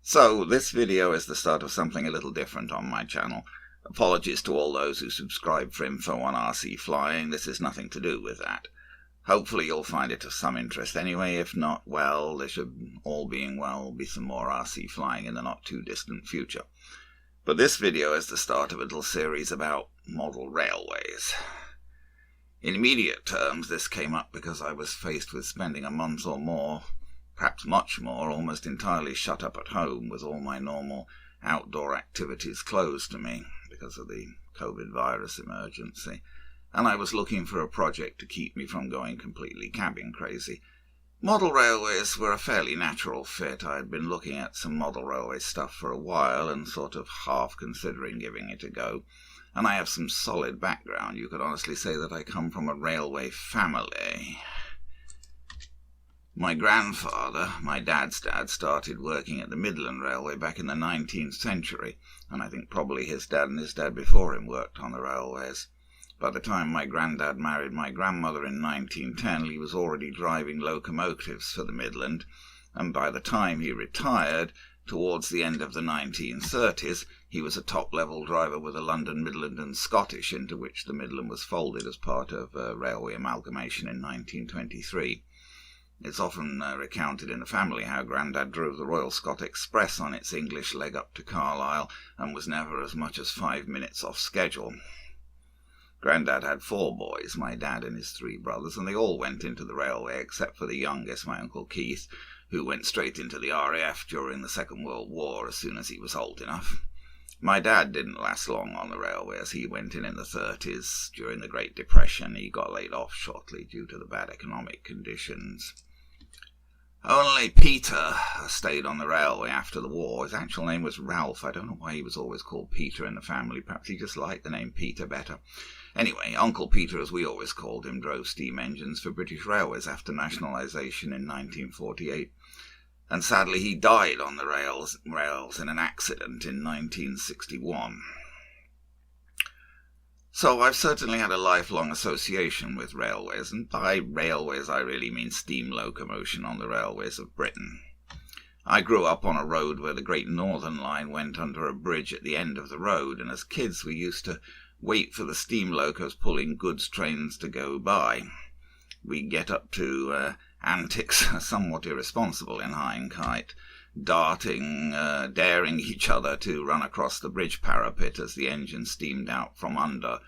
So, this video is the start of something a little different on my channel. Apologies to all those who subscribe for info on RC flying, this is nothing to do with that. Hopefully you'll find it of some interest anyway, if not, well, there should, all being well, be some more RC flying in the not too distant future. But this video is the start of a little series about model railways. In immediate terms, this came up because I was faced with spending a month or more, perhaps much more, almost entirely shut up at home with all my normal outdoor activities closed to me because of the COVID virus emergency, and I was looking for a project to keep me from going completely cabin crazy. Model railways were a fairly natural fit. I had been looking at some model railway stuff for a while and sort of half considering giving it a go, and I have some solid background. You could honestly say that I come from a railway family. My grandfather, my dad's dad, started working at the Midland Railway back in the 19th century, and I think probably his dad and his dad before him worked on the railways. By the time my granddad married my grandmother in 1910, he was already driving locomotives for the Midland, and by the time he retired, towards the end of the 1930s, he was a top-level driver with the London, Midland and Scottish, into which the Midland was folded as part of railway amalgamation in 1923. It's often recounted in the family how Grandad drove the Royal Scot Express on its English leg up to Carlisle and was never as much as 5 minutes off schedule. Grandad had 4 boys, my dad and his 3 brothers, and they all went into the railway except for the youngest, my Uncle Keith, who went straight into the RAF during the Second World War as soon as he was old enough. My dad didn't last long on the railway as he went in the 30s. During the Great Depression, he got laid off shortly due to the bad economic conditions. Only Peter stayed on the railway after the war. His actual name was Ralph. I don't know why he was always called Peter in the family. Perhaps he just liked the name Peter better. Anyway, Uncle Peter, as we always called him, drove steam engines for British Railways after nationalisation in 1948. And sadly he died on the rails in an accident in 1961. So I've certainly had a lifelong association with railways, and by railways I really mean steam locomotion on the railways of Britain. I grew up on a road where the Great Northern Line went under a bridge at the end of the road, and as kids we used to wait for the steam locos pulling goods trains to go by. We'd get up to antics somewhat irresponsible in hindsight, daring each other to run across the bridge parapet as the engine steamed out from under,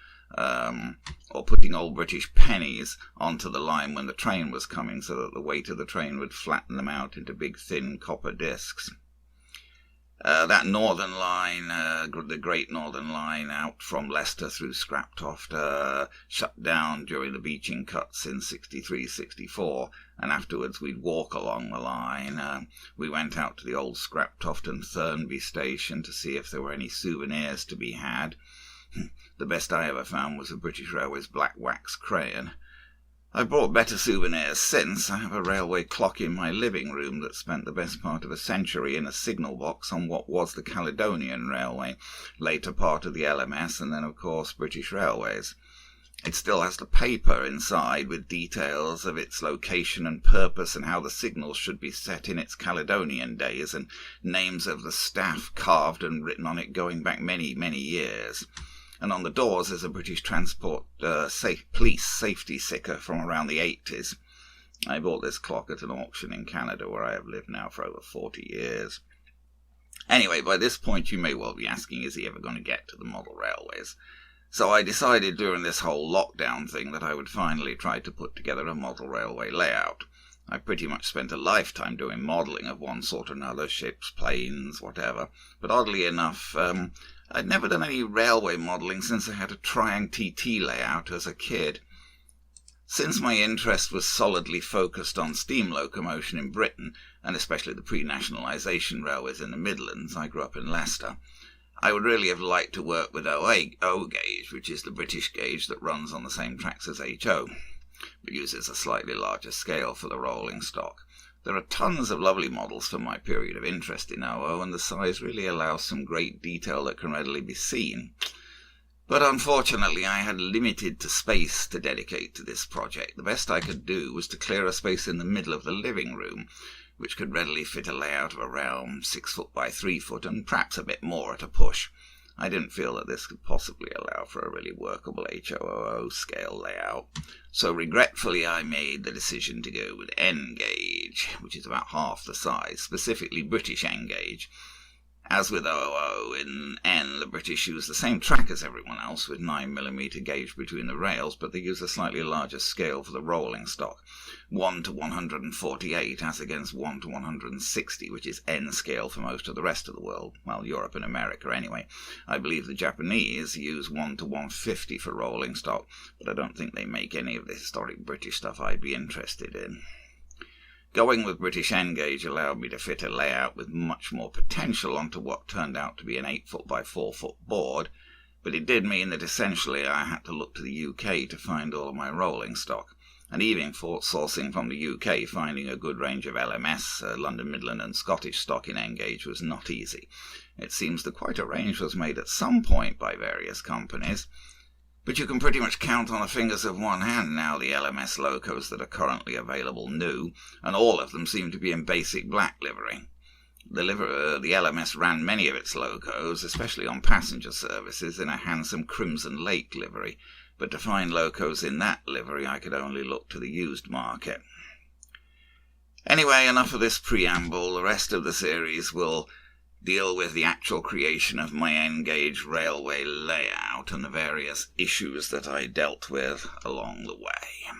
or putting old British pennies onto the line when the train was coming so that the weight of the train would flatten them out into big thin copper discs. That Northern Line, the Great Northern Line out from Leicester through Scraptoft, shut down during the beaching cuts in 63-64, and afterwards we'd walk along the line. We went out to the old Scraptoft and Thurnby station to see if there were any souvenirs to be had. The best I ever found was a British Railways black wax crayon. I've brought better souvenirs since. I have a railway clock in my living room that spent the best part of a century in a signal box on what was the Caledonian Railway, later part of the LMS, and then of course British Railways. It still has the paper inside with details of its location and purpose and how the signals should be set in its Caledonian days, and names of the staff carved and written on it going back many, many years. And on the doors is a British Transport police safety sticker from around the 80s. I bought this clock at an auction in Canada where I have lived now for over 40 years. Anyway, by this point you may well be asking, is he ever going to get to the model railways? So I decided during this whole lockdown thing that I would finally try to put together a model railway layout. I've pretty much spent a lifetime doing modelling of one sort or another, ships, planes, whatever. But oddly enough, I'd never done any railway modelling since I had a Triang TT layout as a kid. Since my interest was solidly focused on steam locomotion in Britain, and especially the pre-nationalisation railways in the Midlands, I grew up in Leicester, I would really have liked to work with O gauge, which is the British gauge that runs on the same tracks as HO, but uses a slightly larger scale for the rolling stock. There are tons of lovely models for my period of interest in OO, and the size really allows some great detail that can readily be seen. But unfortunately I had limited space to dedicate to this project. The best I could do was to clear a space in the middle of the living room, which could readily fit a layout of around 6 foot by 3 foot and perhaps a bit more at a push. I didn't feel that this could possibly allow for a really workable HOOO scale layout, so regretfully I made the decision to go with N gauge, which is about half the size, specifically British N gauge. As with OOO, in N, the British use the same track as everyone else, with 9mm gauge between the rails, but they use a slightly larger scale for the rolling stock, 1:148 as against 1:160, which is N scale for most of the rest of the world, well, Europe and America anyway. I believe the Japanese use 1:150 for rolling stock, but I don't think they make any of the historic British stuff I'd be interested in. Going with British N gauge allowed me to fit a layout with much more potential onto what turned out to be an 8 foot by 4 foot board, but it did mean that essentially I had to look to the UK to find all of my rolling stock, and even for sourcing from the UK, finding a good range of LMS, London Midland and Scottish stock in N gauge was not easy. It seems that quite a range was made at some point by various companies, but you can pretty much count on the fingers of one hand now the LMS locos that are currently available new, and all of them seem to be in basic black livery. The LMS ran many of its locos, especially on passenger services, in a handsome Crimson Lake livery, but to find locos in that livery I could only look to the used market. Anyway, enough of this preamble. The rest of the series will deal with the actual creation of my N-gauge railway layout and the various issues that I dealt with along the way.